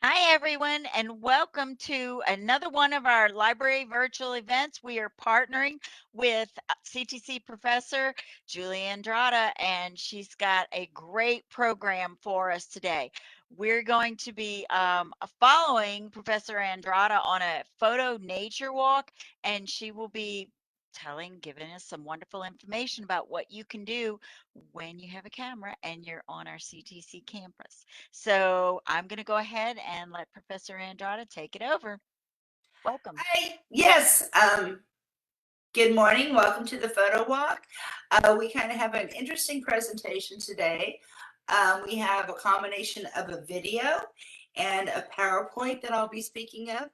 Hi, everyone, and welcome to another one of our library virtual events. We are partnering with CTC professor Julie Andrada, and she's got a great program for us today. We're going to be following Professor Andrada on a photo nature walk, and she will be giving us some wonderful information about what you can do when you have a camera and you're on our CTC campus. So I'm going to go ahead and let Professor Andrada take it over. Welcome. Hi, yes. Good morning. Welcome to the photo walk. We kind of have an interesting presentation today. We have a combination of a video and a PowerPoint that I'll be speaking of.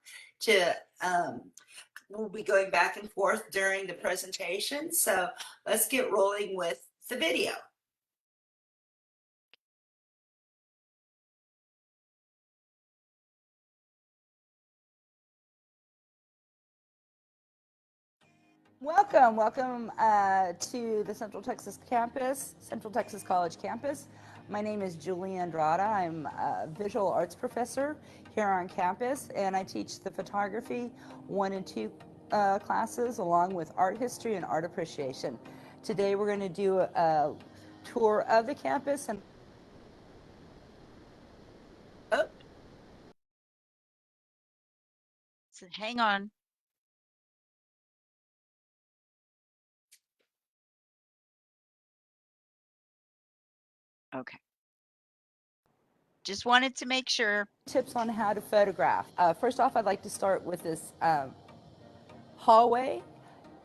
We'll be going back and forth during the presentation. So let's get rolling with the video. Welcome to the Central Texas campus, Central Texas College campus. My name is Julie Andrada. I'm a visual arts professor here on campus, and I teach the photography 1 and 2 classes along with art history and art appreciation. Today we're going to do a tour of the campus and So hang on. Okay. Just wanted to make sure. tips on how to photograph. First off, I'd like to start with this hallway.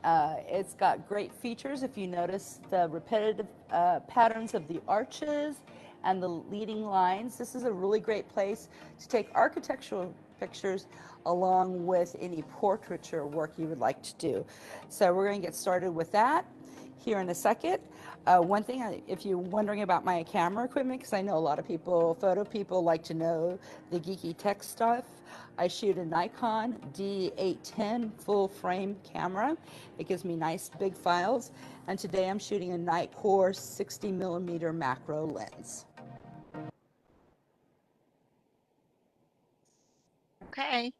It's got great features. If you notice the repetitive patterns of the arches and the leading lines, this is a really great place to take architectural pictures along with any portraiture work you would like to do. So we're going to get started with that here in a second. One thing, if you're wondering about my camera equipment, because I know a lot of people, photo people, like to know the geeky tech stuff, I shoot a Nikon D810 full frame camera. It gives me nice big files. And today I'm shooting a Nikkor 60mm macro lens. Okay.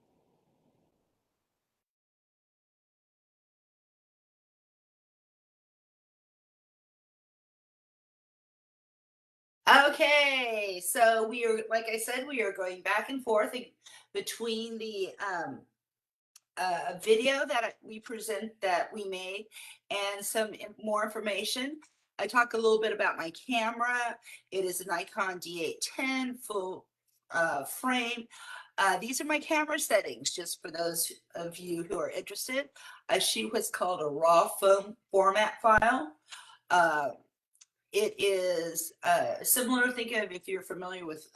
Okay, so we are, like I said, we are going back and forth between the video that we made and some more information. I talk a little bit about my camera. It is a Nikon D810 full frame. These are my camera settings, just for those of you who are interested. I shoot what's called a raw format file. It is similar, think of if you're familiar with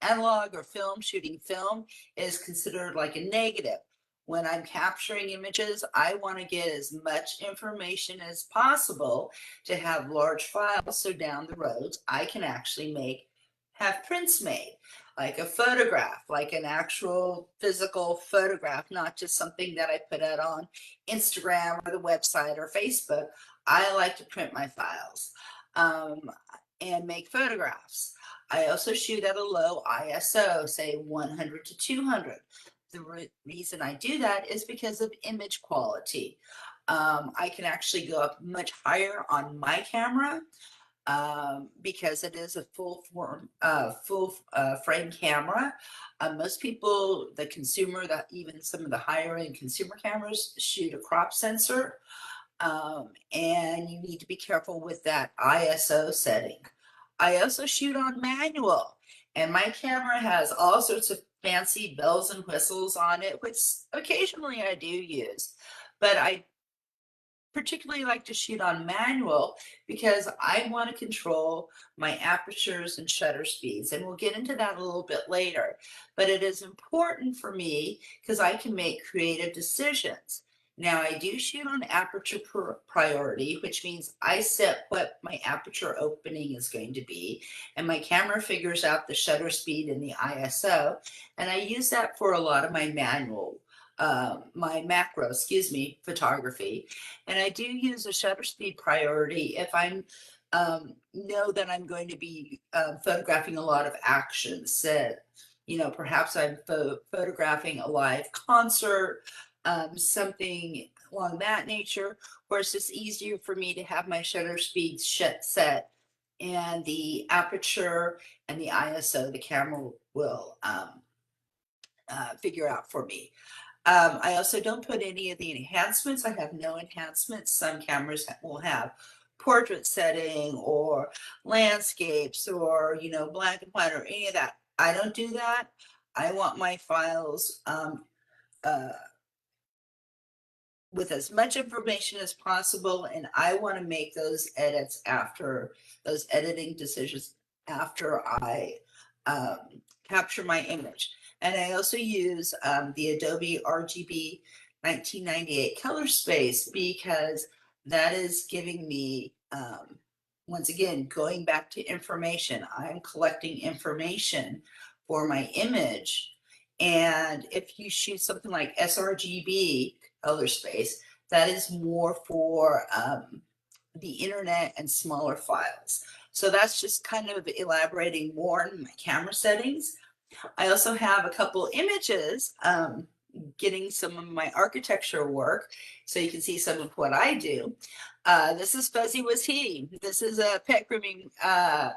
analog or film, shooting film is considered like a negative. When I'm capturing images, I want to get as much information as possible to have large files, so down the road I can actually have prints made, like a photograph, like an actual physical photograph, not just something that I put out on Instagram or the website or Facebook. I like to print my files and make photographs. I also shoot at a low ISO, say 100 to 200. The reason I do that is because of image quality. I can actually go up much higher on my camera because it is a full frame camera. Most people, the consumer, that even some of the higher end consumer cameras shoot a crop sensor. And you need to be careful with that ISO setting. I also shoot on manual, and my camera has all sorts of fancy bells and whistles on it, which occasionally I do use, but I particularly like to shoot on manual because I want to control my apertures and shutter speeds, and we'll get into that a little bit later. But it is important for me because I can make creative decisions. Now, I do shoot on aperture priority, which means I set what my aperture opening is going to be, and my camera figures out the shutter speed and the ISO, and I use that for a lot of my my macro, photography. And I do use a shutter speed priority if I know that I'm going to be photographing a lot of action. Perhaps I'm photographing a live concert, something along that nature, or it's just easier for me to have my shutter speed set, and the aperture and the ISO the camera will figure out for me. I also don't put any of the enhancements. I have no enhancements. Some cameras will have portrait setting or landscapes or, black and white or any of that. I don't do that. I want my files uh, with as much information as possible, and I want to make those those editing decisions after I um, capture my image. And I also use the Adobe RGB 1998 color space because that is giving me, once again, going back to information. I'm collecting information for my image. And if you shoot something like sRGB color space, that is more for the internet and smaller files. So that's just kind of elaborating more on my camera settings. I also have a couple images getting some of my architecture work so you can see some of what I do. This is Fuzzy Was He. This is a pet grooming uh,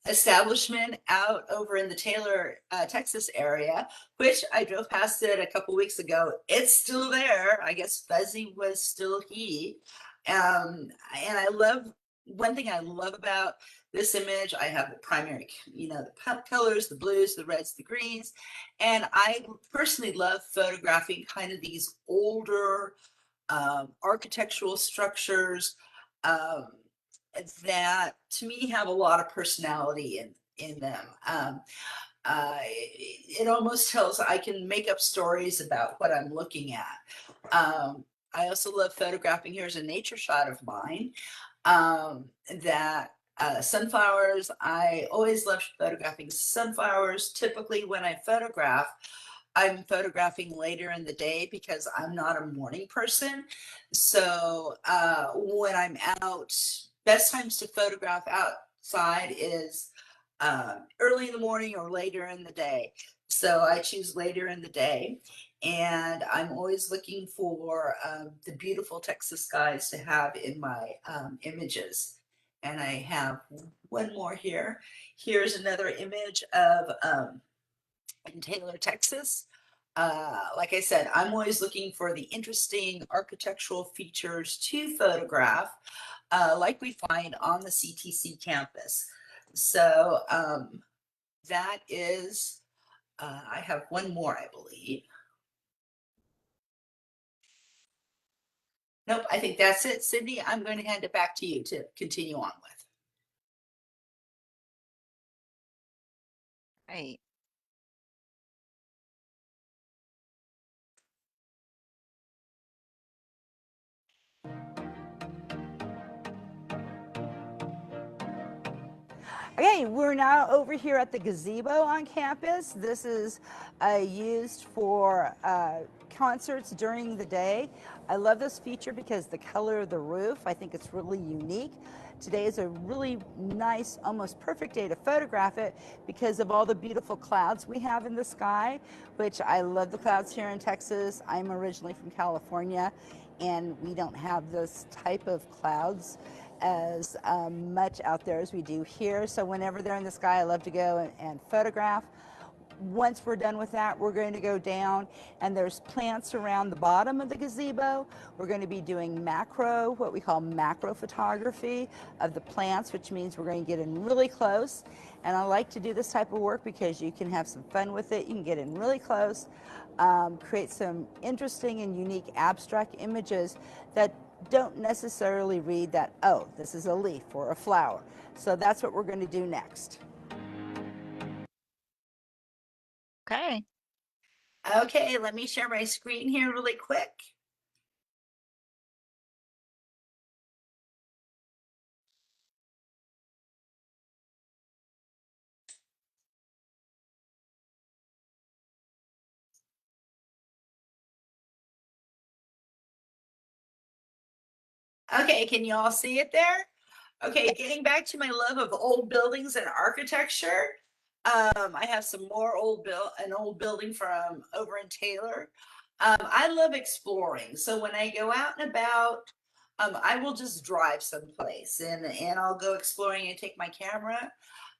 establishment out over in the Taylor, Texas area, which I drove past it a couple weeks ago. It's still there. I guess Fuzzy was still he. And I love, one thing I love about this image, I have the primary, the colors, the blues, the reds, the greens. And I personally love photographing kind of these older architectural structures um, that to me have a lot of personality in them. It almost tells I can make up stories about what I'm looking at. I also love photographing. Here's a nature shot of mine that sunflowers. I always love photographing sunflowers. Typically, when I photograph, I'm photographing later in the day because I'm not a morning person. So when I'm out, best times to photograph outside is early in the morning or later in the day. So I choose later in the day. And I'm always looking for the beautiful Texas skies to have in my images. And I have one more here. Here's another image of in Taylor, Texas. Like I said, I'm always looking for the interesting architectural features to photograph, like we find on the CTC campus. So that is, I have one more, I believe. Nope, I think that's it, Cindy. I'm going to hand it back to you to continue on with. Right. Okay, we're now over here at the Gazebo on campus. This is used for concerts during the day. I love this feature because the color of the roof, I think it's really unique. Today is a really nice, almost perfect day to photograph it because of all the beautiful clouds we have in the sky, which I love the clouds here in Texas. I'm originally from California, and we don't have this type of clouds as much out there as we do here. So whenever they're in the sky, I love to go and photograph. Once we're done with that, we're going to go down, and there's plants around the bottom of the gazebo. We're going to be doing macro, what we call macro photography of the plants, which means we're going to get in really close. And I like to do this type of work because you can have some fun with it. You can get in really close, create some interesting and unique abstract images that don't necessarily read that, oh, this is a leaf or a flower. So that's what we're going to do next. Okay. Okay, let me share my screen here really quick. Okay, can you all see it there? Okay, getting back to my love of old buildings and architecture. I have some more an old building from over in Taylor. I love exploring. So when I go out and about, I will just drive someplace and I'll go exploring and take my camera.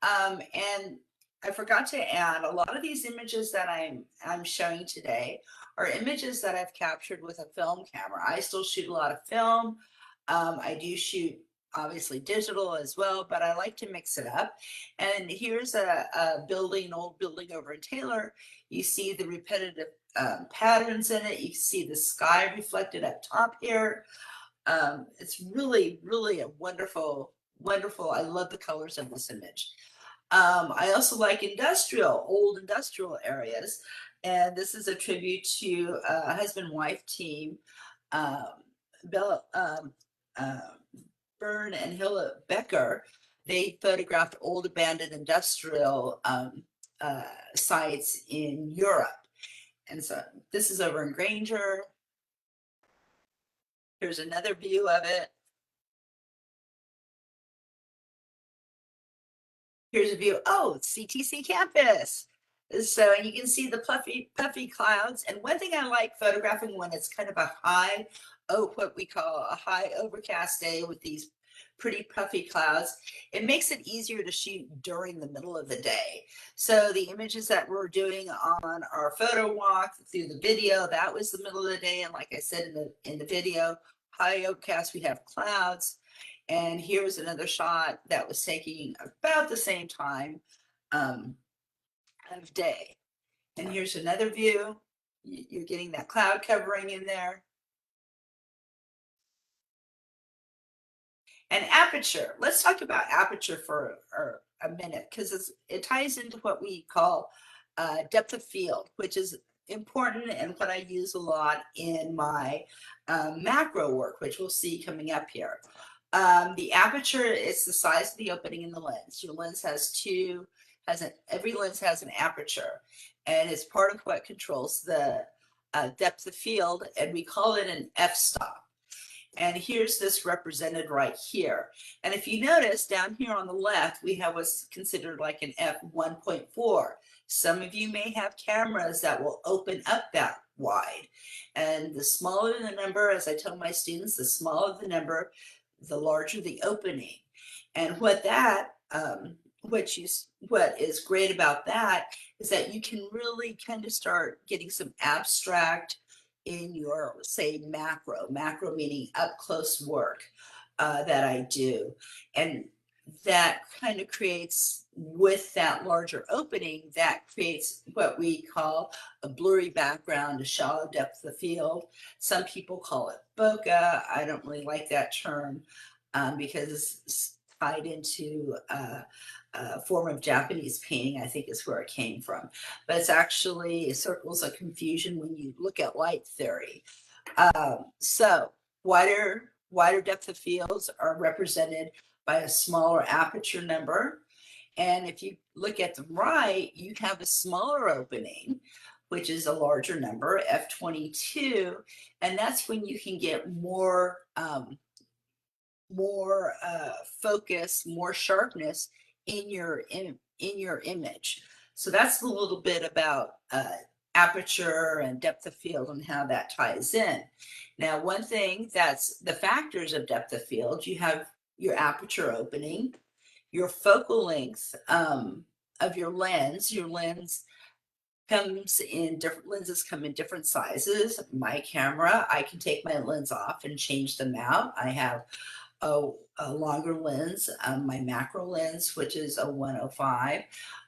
And I forgot to add, a lot of these images that I'm showing today are images that I've captured with a film camera. I still shoot a lot of film. I do shoot obviously digital as well, but I like to mix it up. And here's a building, an old building over in Taylor. You see the repetitive patterns in it. You see the sky reflected up top here. It's really, really a wonderful, wonderful. I love the colors of this image. I also like old industrial areas. And this is a tribute to a husband-wife team, um, Bella, Byrne and Hilla Becker. They photographed old abandoned industrial sites in Europe. And so this is over in Granger. Here's another view of it. Here's a view. Oh, CTC campus. So you can see the puffy clouds. And one thing I like photographing when it's kind of a high, what we call a high overcast day with these pretty puffy clouds, it makes it easier to shoot during the middle of the day. So the images that we're doing on our photo walk through the video, that was the middle of the day. And like I said in the video, high overcast, we have clouds. And here's another shot that was taking about the same time of day. And here's another view. You're getting that cloud covering in there. And aperture. Let's talk about aperture for a minute, because it ties into what we call depth of field, which is important and what I use a lot in my macro work, which we'll see coming up here. The aperture is the size of the opening in the lens. Your lens every lens has an aperture, and it's part of what controls the depth of field, and we call it an f-stop. And here's this represented right here. And if you notice down here on the left, we have what's considered like an f1.4. Some of you may have cameras that will open up that wide. And the smaller the number, as I tell my students, the smaller the number, the larger the opening. And what is great about that is that you can really kind of start getting some abstract in your, say, macro meaning up close work that I do. And that kind of creates, with that larger opening, that creates what we call a blurry background, a shallow depth of field. Some people call it bokeh. I don't really like that term because it's tied into a form of Japanese painting, I think is where it came from. But it's actually circles of confusion when you look at light theory. So wider depth of fields are represented by a smaller aperture number. And if you look at the right, you have a smaller opening, which is a larger number, f22. And that's when you can get more focus, more sharpness in your image. So that's a little bit about aperture and depth of field and how that ties in. Now, one thing that's the factors of depth of field, you have your aperture opening, your focal length of your lens. Your lens comes in different, lenses come in different sizes. My camera, I can take my lens off and change them out. I have a longer lens, my macro lens, which is a 105.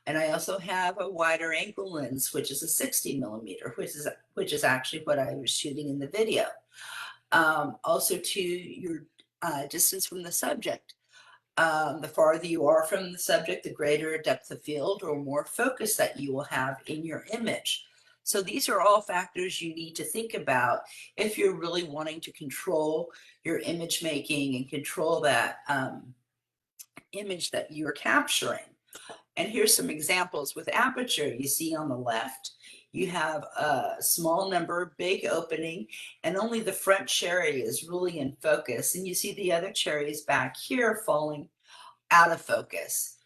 And I also have a wider angle lens, which is a 60 millimeter, which is actually what I was shooting in the video. Also to your distance from the subject. The farther you are from the subject, the greater depth of field or more focus that you will have in your image. So these are all factors you need to think about if you're really wanting to control your image making and control that image that you're capturing. And here's some examples with aperture. You see on the left, you have a small number, big opening, and only the front cherry is really in focus. And you see the other cherries back here falling out of focus.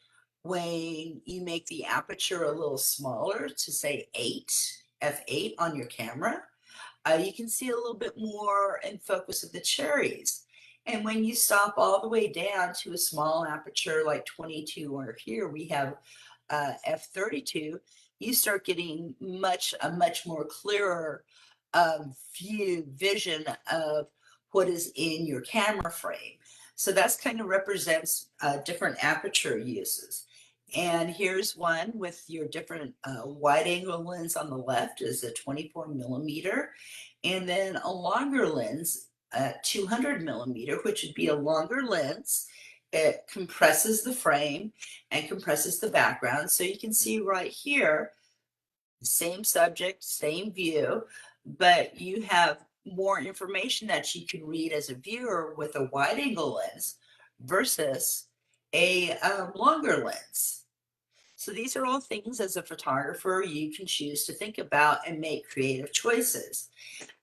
when you make the aperture a little smaller to say 8, f8 on your camera, you can see a little bit more in focus of the cherries. And when you stop all the way down to a small aperture like 22, or here we have f32, you start getting a much more clearer vision of what is in your camera frame. So that's kind of represents different aperture uses. And here's one with your different wide angle lens on the left is a 24 millimeter, and then a longer lens, 200 millimeter, which would be a longer lens. It compresses the frame and compresses the background. So you can see right here, same subject, same view, but you have more information that you can read as a viewer with a wide angle lens versus a longer lens. So these are all things as a photographer you can choose to think about and make creative choices.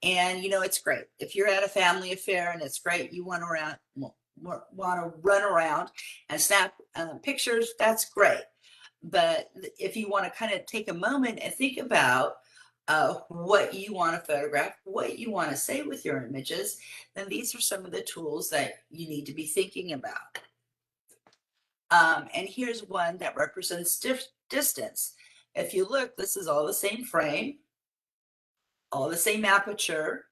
And it's great if you're at a family affair, and it's great you want to run around and snap pictures. That's great. But if you want to kind of take a moment and think about what you want to photograph, what you want to say with your images, then these are some of the tools that you need to be thinking about. And here's one that represents distance. If you look, this is all the same frame, all the same aperture,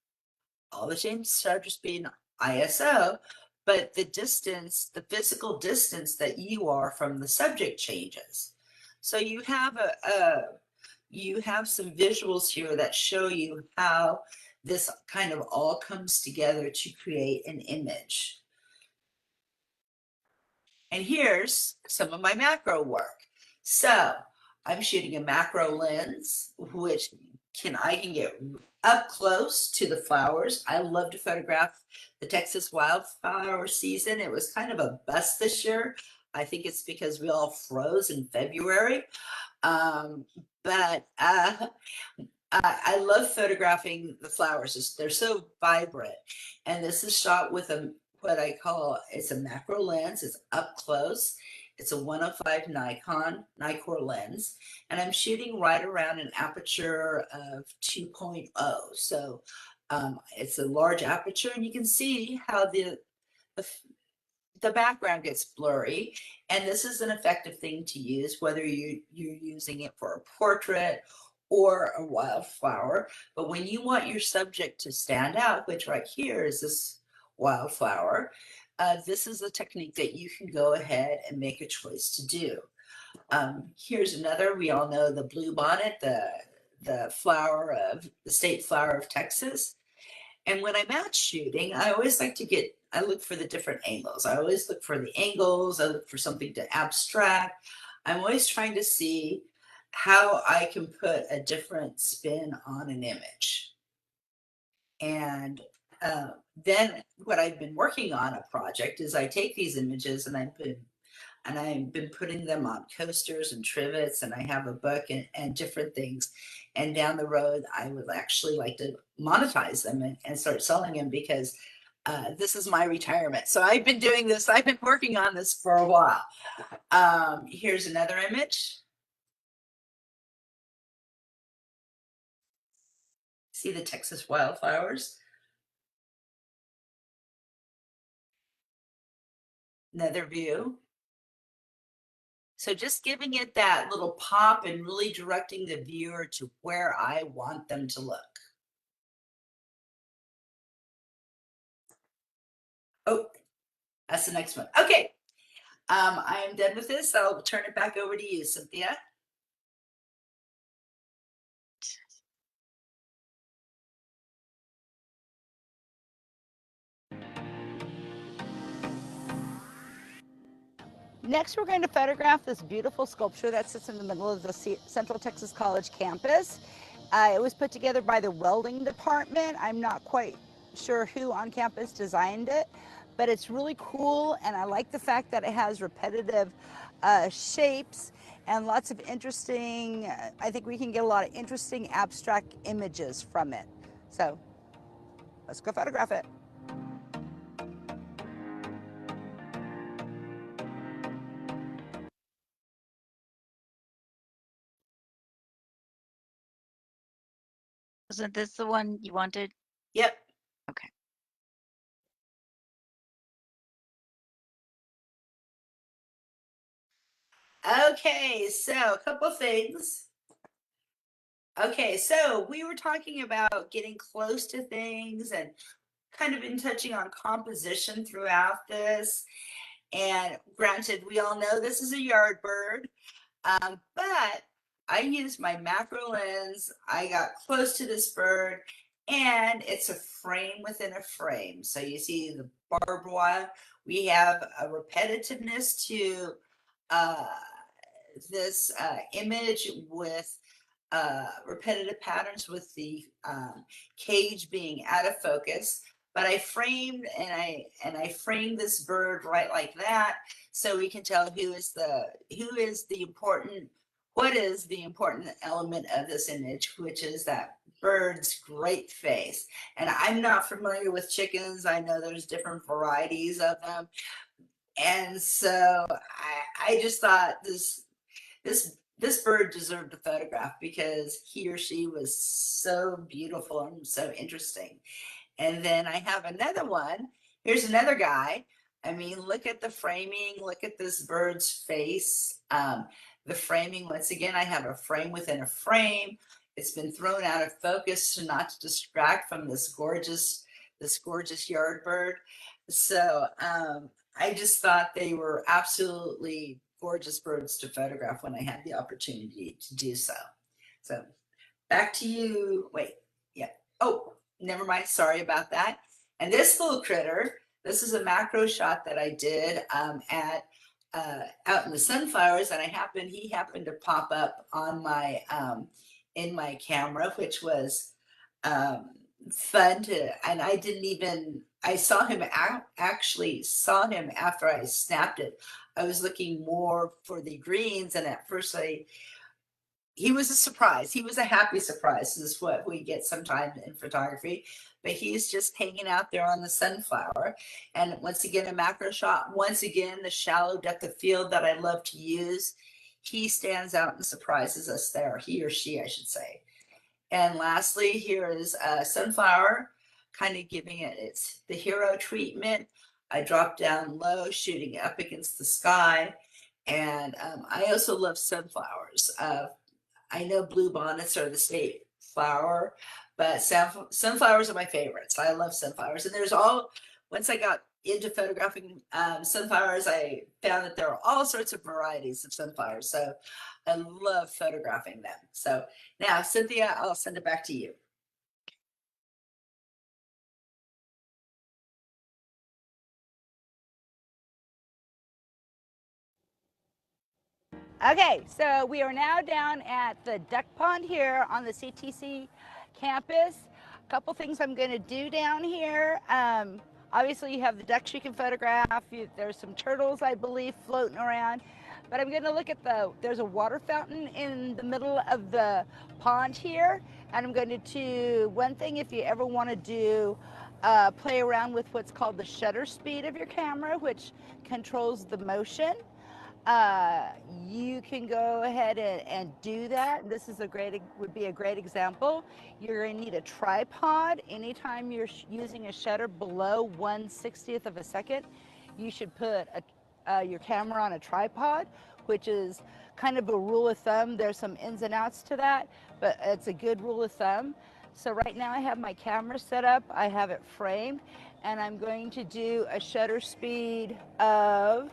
all the same shutter speed, ISO, but the distance, the physical distance that you are from the subject changes. So you have you have some visuals here that show you how this kind of all comes together to create an image. And here's some of my macro work. So I'm shooting a macro lens, which I can get up close to the flowers. I love to photograph the Texas wildflower season. It was kind of a bust this year. I think it's because we all froze in February. But I love photographing the flowers. They're so vibrant. And this is shot with what I call, it's a macro lens. It's up close. It's a 105 Nikkor lens. And I'm shooting right around an aperture of 2.0. So it's a large aperture, and you can see how the background gets blurry. And this is an effective thing to use, whether you're using it for a portrait or a wildflower. But when you want your subject to stand out, which right here is this wildflower, this is a technique that you can go ahead and make a choice to do. Here's another. We all know the bluebonnet, the flower of the state flower of Texas. And when I'm out shooting, I always like to I look for the different angles. I always look for the angles. I look for something to abstract. I'm always trying to see how I can put a different spin on an image. And then what I've been working on a project is I take these images and I've been putting them on coasters and trivets, and I have a book and different things. And down the road, I would actually like to monetize them and start selling them, because this is my retirement. So I've been doing this. I've been working on this for a while. Here's another image. See the Texas wildflowers? Another view. So just giving it that little pop and really directing the viewer to where I want them to look. Oh, that's the next one. Okay. I am done with this. I'll turn it back over to you, Cynthia. Next, we're going to photograph this beautiful sculpture that sits in the middle of the Central Texas College campus. It was put together by the welding department. I'm not quite sure who on campus designed it, but it's really cool, and I like the fact that it has repetitive shapes and lots of interesting, I think we can get a lot of interesting abstract images from it. So let's go photograph it. Wasn't this the one you wanted? Yep. Okay. Okay, so a couple things. Okay, so we were talking about getting close to things and kind of been touching on composition throughout this. And granted, we all know this is a yard bird, but I used my macro lens. I got close to this bird, and it's a frame within a frame. So you see the barbed wire. We have a repetitiveness to uh, this image with repetitive patterns with the cage being out of focus. But I framed and I framed this bird right like that, so we can tell who is the important, what is the important element of this image, which is that bird's great face. And I'm not familiar with chickens. I know there's different varieties of them, and so I just thought this bird deserved a photograph because he or she was so beautiful and so interesting. And then I have another one. Here's another guy. I mean, look at the framing. Look at this bird's face. The framing, once again, I have a frame within a frame. It's been thrown out of focus to not to distract from this gorgeous yard bird. So I just thought they were absolutely gorgeous birds to photograph when I had the opportunity to do so. So back to you. Wait, yeah. Oh, never mind. Sorry about that. And this little critter, this is a macro shot that I did at out in the sunflowers, and he happened to pop up on my in my camera, which was um, fun to. And I didn't even. I saw him actually saw him after I snapped it. I was looking more for the greens, and at first he was a surprise. He was a happy surprise. This is what we get sometimes in photography. But he's just hanging out there on the sunflower. And once again, a macro shot. Once again, the shallow depth of field that I love to use. He stands out and surprises us there. He or she, I should say. And lastly, here is a sunflower, kind of giving it the hero treatment. I drop down low, shooting up against the sky. And I also love sunflowers. I know bluebonnets are the state flower, but sunflowers are my favorites. I love sunflowers. And once I got into photographing sunflowers, I found that there are all sorts of varieties of sunflowers. So I love photographing them. So now, Cynthia, I'll send it back to you. Okay, so we are now down at the duck pond here on the CTC campus. A couple things I'm going to do down here. Obviously, you have the ducks you can photograph. There's some turtles, I believe, floating around. But I'm going to look at there's a water fountain in the middle of the pond here. And I'm going to do one thing if you ever want to do play around with what's called the shutter speed of your camera, which controls the motion. You can go ahead and do that. This is would be a great example. You're going to need a tripod. Anytime you're using a shutter below 1/60th of a second, you should put your camera on a tripod, which is kind of a rule of thumb. There's some ins and outs to that, but it's a good rule of thumb. So right now I have my camera set up. I have it framed, and I'm going to do a shutter speed of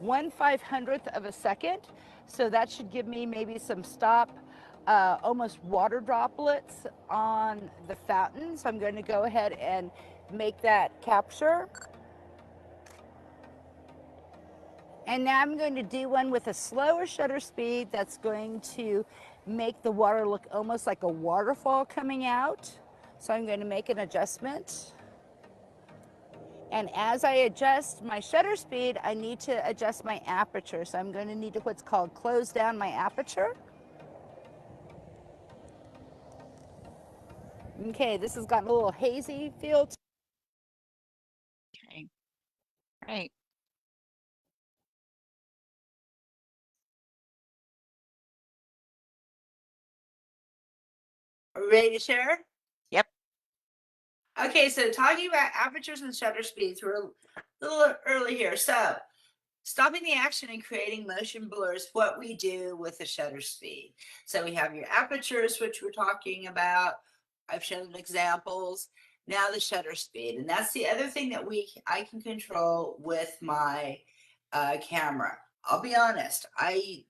1/500th of a second. So that should give me maybe some almost water droplets on the fountain. So I'm going to go ahead and make that capture. And now I'm going to do one with a slower shutter speed that's going to make the water look almost like a waterfall coming out. So I'm going to make an adjustment. And as I adjust my shutter speed, I need to adjust my aperture. So I'm going to need to what's called close down my aperture. Okay, this has gotten a little hazy feel. Okay. Right. Are we ready to share? Yep. Okay, so talking about apertures and shutter speeds, we're a little early here. So stopping the action and creating motion blur is what we do with the shutter speed. So we have your apertures, which we're talking about. I've shown examples. Now the shutter speed, and that's the other thing that I can control with my camera. I'll be honest, I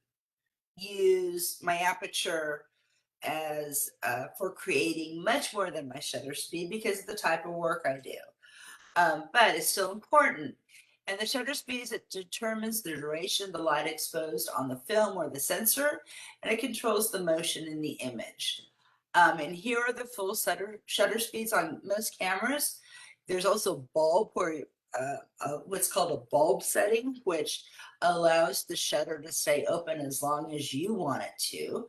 use my aperture as for creating much more than my shutter speed because of the type of work I do. But it's still important. And the shutter speed is it determines the duration of the light exposed on the film or the sensor, and it controls the motion in the image. And here are the full shutter speeds on most cameras. There's also bulb where what's called a bulb setting, which allows the shutter to stay open as long as you want it to.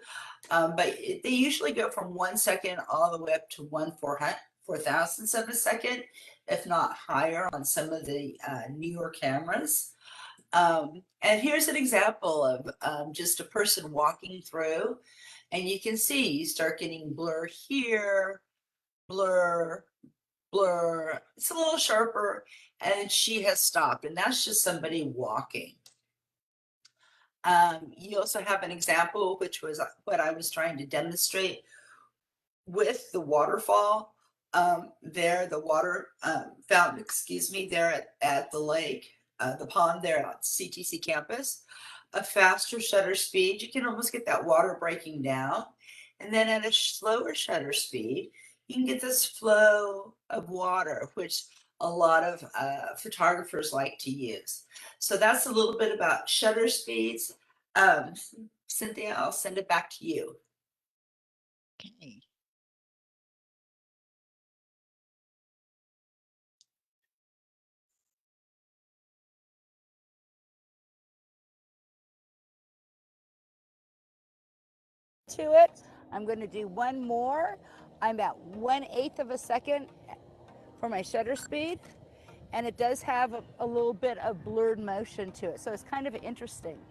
But they usually go from 1 second all the way up to 1/4,000th of a second, if not higher on some of the newer cameras. And here's an example of just a person walking through, and you can see you start getting blur here, blur, blur. It's a little sharper, and she has stopped, and that's just somebody walking. You also have an example, which was what I was trying to demonstrate with the waterfall. There, the water fountain, excuse me, there at the lake, the pond there at CTC campus. A faster shutter speed, you can almost get that water breaking down. And then at a slower shutter speed, you can get this flow of water, which a lot of photographers like to use. So that's a little bit about shutter speeds. Cynthia, I'll send it back to you. Okay. To it. I'm going to do one more. I'm at 1/8 of a second for my shutter speed, and it does have a little bit of blurred motion to it, so it's kind of interesting.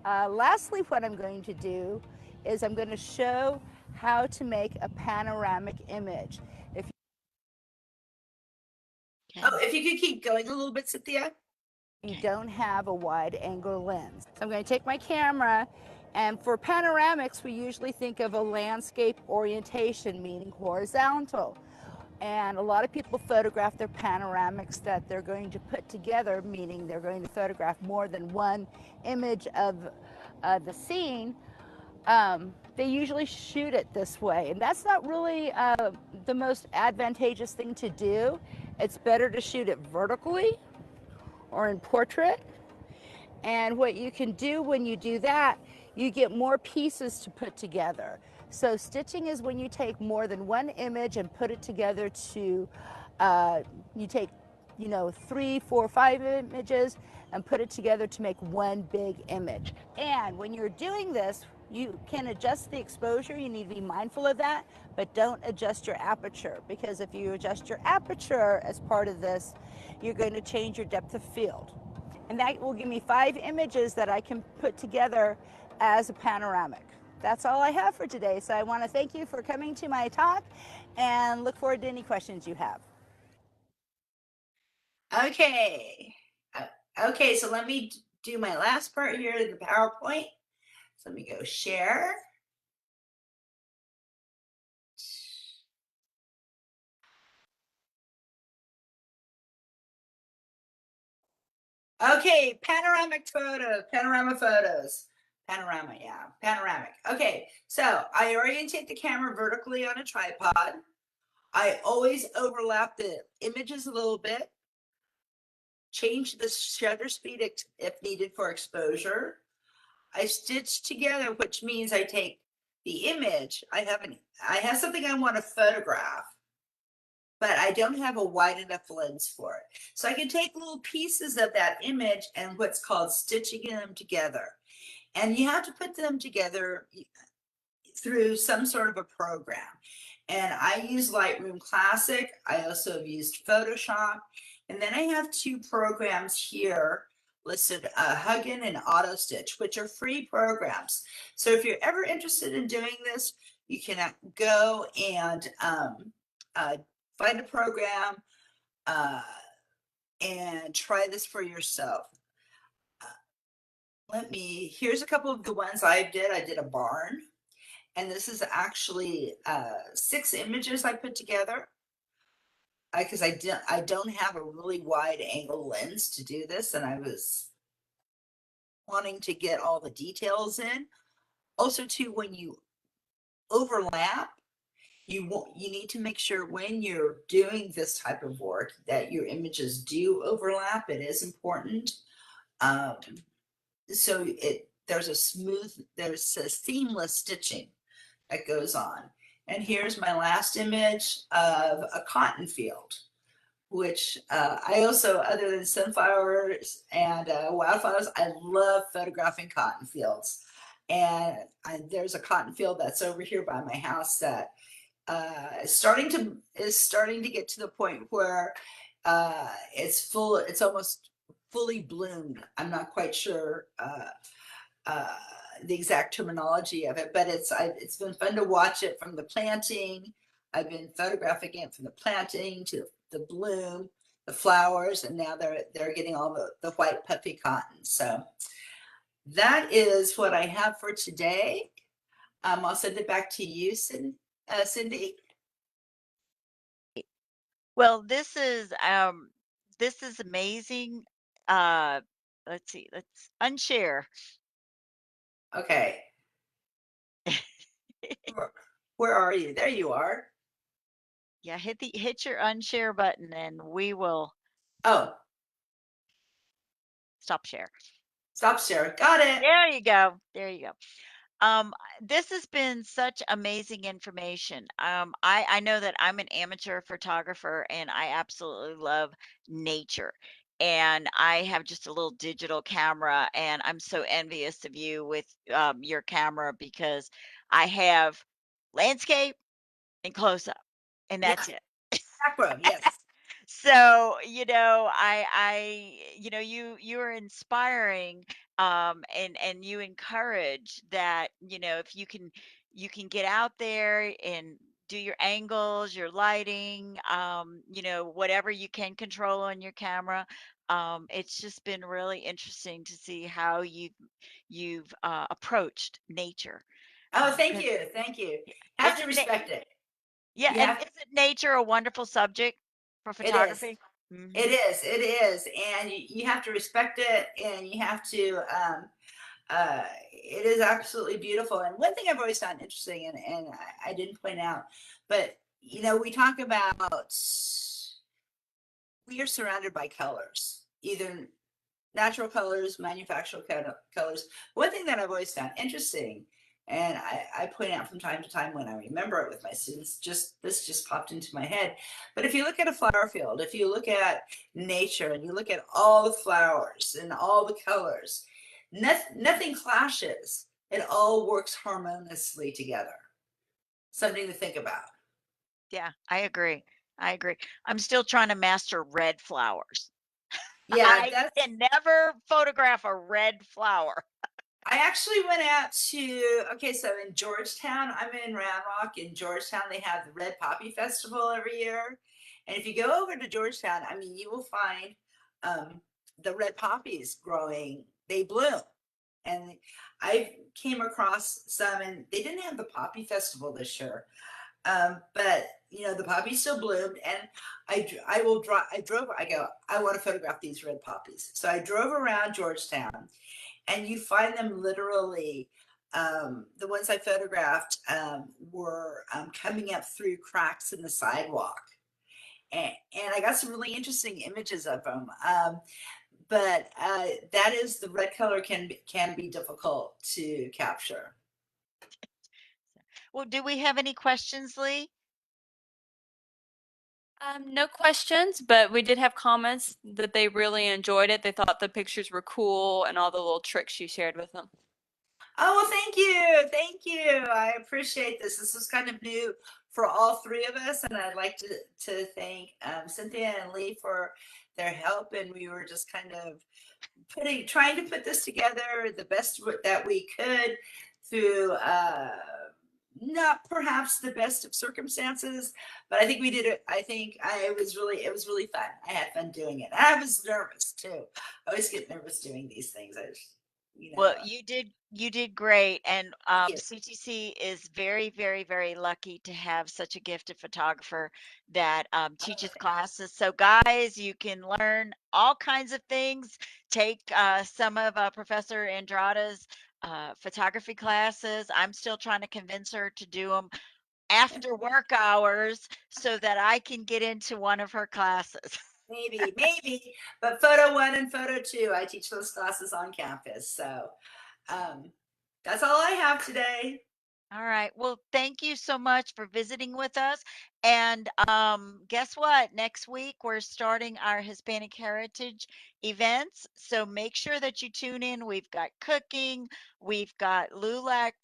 Lastly, what I'm going to do is I'm going to show how to make a panoramic image. If Okay. Oh, if you could keep going a little bit, Cynthia. you Okay. don't have a wide angle lens. So I'm going to take my camera, and for panoramics, we usually think of a landscape orientation, meaning horizontal. And a lot of people photograph their panoramics that they're going to put together, meaning they're going to photograph more than one image of the scene. They usually shoot it this way, and that's not really the most advantageous thing to do. It's better to shoot it vertically or in portrait. And what you can do when you do that, you get more pieces to put together. So stitching is when you take more than one image and put it together to, you take, 3, 4, 5 images and put it together to make one big image. And when you're doing this, you can adjust the exposure. You need to be mindful of that, but don't adjust your aperture, because if you adjust your aperture as part of this, you're going to change your depth of field. And that will give me 5 images that I can put together as a panoramic. That's all I have for today. So I want to thank you for coming to my talk and look forward to any questions you have. Okay. Okay, so let me do my last part here, the PowerPoint. So let me go share. Okay, panorama photos. Panoramic. Okay, so I orientate the camera vertically on a tripod. I always overlap the images a little bit, change the shutter speed if needed for exposure. I stitch together, which means I take the image. I have something I want to photograph, but I don't have a wide enough lens for it. So I can take little pieces of that image and what's called stitching them together. And you have to put them together through some sort of a program. And I use Lightroom Classic. I also have used Photoshop. And then I have 2 programs here listed, Huggin and Auto Stitch, which are free programs. So if you're ever interested in doing this, You can go and find a program and try this for yourself. Here's a couple of the ones I did. I did a barn, and this is actually 6 images I put together because I don't have a really wide angle lens to do this, and I was wanting to get all the details in. Also, too, when you overlap, you need to make sure when you're doing this type of work that your images do overlap. It is important. Um, so there's a seamless stitching that goes on. And here's my last image of a cotton field, which I also, other than sunflowers and wildflowers, I love photographing cotton fields. And there's a cotton field that's over here by my house that is starting to get to the point where it's almost fully bloomed. I'm not quite sure the exact terminology of it, but it's been fun to watch it from the planting. I've been photographing it from the planting to the bloom, the flowers, and now they're getting all the white puffy cotton. So that is what I have for today. I'll send it back to you, Cindy. Well, this is amazing. Uh, let's see. Let's unshare. Okay. Where are you? There you are. Yeah, hit your unshare button and we will Oh, stop share. stop share. Got it. There you go. There you go. This has been such amazing information. I know that I'm an amateur photographer and I absolutely love nature. And I have just a little digital camera, and I'm so envious of you with your camera because I have landscape and close up, and Yeah, that's it. macro. Yes. So, you are inspiring, and you encourage that, if you can get out there and do your angles, your lighting, whatever you can control on your camera. It's just been really interesting to see how you've approached nature. Oh, thank 'Cause you. Thank you. Have to isn't na- respect it. yeah, You and have, isn't nature a wonderful subject for it is. photography? It Hmm. is. It is. And you have to respect it, and you have to, it is absolutely beautiful. And one thing I've always found interesting, and I didn't point out, but we talk about we are surrounded by colors, either natural colors, manufactured colors. One thing that I've always found interesting, and I point out from time to time when I remember it with my students, this just popped into my head. But if you look at a flower field, if you look at nature and you look at all the flowers and all the colors, nothing clashes. It all works harmoniously together. Something to think about. Yeah, I agree. I agree. I'm still trying to master red flowers. Yeah, I that's can never photograph a red flower. I actually went out to, okay, so in Georgetown, I'm in Round Rock. In Georgetown, they have the Red Poppy Festival every year. And if you go over to Georgetown, I mean, you will find the red poppies growing, they bloom. And I came across some, and they didn't have the Poppy Festival this year. But the poppies still bloomed, and I drove. I go. I want to photograph these red poppies. So I drove around Georgetown, and you find them literally. The ones I photographed were coming up through cracks in the sidewalk, and I got some really interesting images of them. But that is the red color can be difficult to capture. Well, do we have any questions, Lee? No questions, but we did have comments that they really enjoyed it. They thought the pictures were cool and all the little tricks you shared with them. Oh, well, thank you. Thank you. I appreciate this. This is kind of new for all three of us. And I'd like to thank Cynthia and Lee for their help. And we were just kind of trying to put this together the best that we could through not perhaps the best of circumstances, but I think we did it. I think it was really fun. I had fun doing it. I was nervous too. I always get nervous doing these things. Well, you did great, and thank you. CTC is very, very, very lucky to have such a gifted photographer that teaches classes. So, guys, you can learn all kinds of things. Take some of Professor Andrada's photography classes. I'm still trying to convince her to do them after work hours so that I can get into one of her classes. Maybe, but photo 1 and photo 2, I teach those classes on campus. So um, that's all I have today. All right. Well, thank you so much for visiting with us. And guess what? Next week, we're starting our Hispanic Heritage events. So make sure that you tune in. We've got cooking, we've got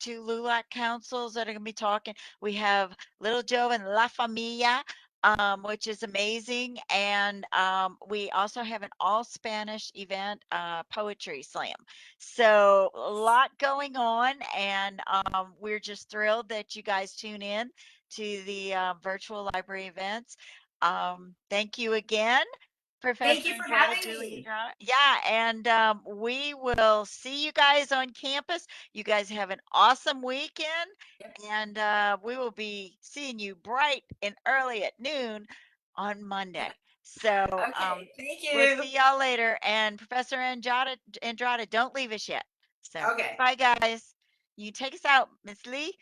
two LULAC councils that are going to be talking. We have Little Joe and La Familia. Which is amazing. And we also have an all Spanish event, poetry slam. So a lot going on, and we're just thrilled that you guys tune in to the virtual library events. Thank you again, Thank Professor you for Andrada, having Julie me. Andrada. Yeah, and we will see you guys on campus. You guys have an awesome weekend, Yep. and we will be seeing you bright and early at noon on Monday. So Okay, thank we'll you. see y'all later. And Professor Andrada, don't leave us yet. So Okay. bye, guys. You take us out, Miss Lee.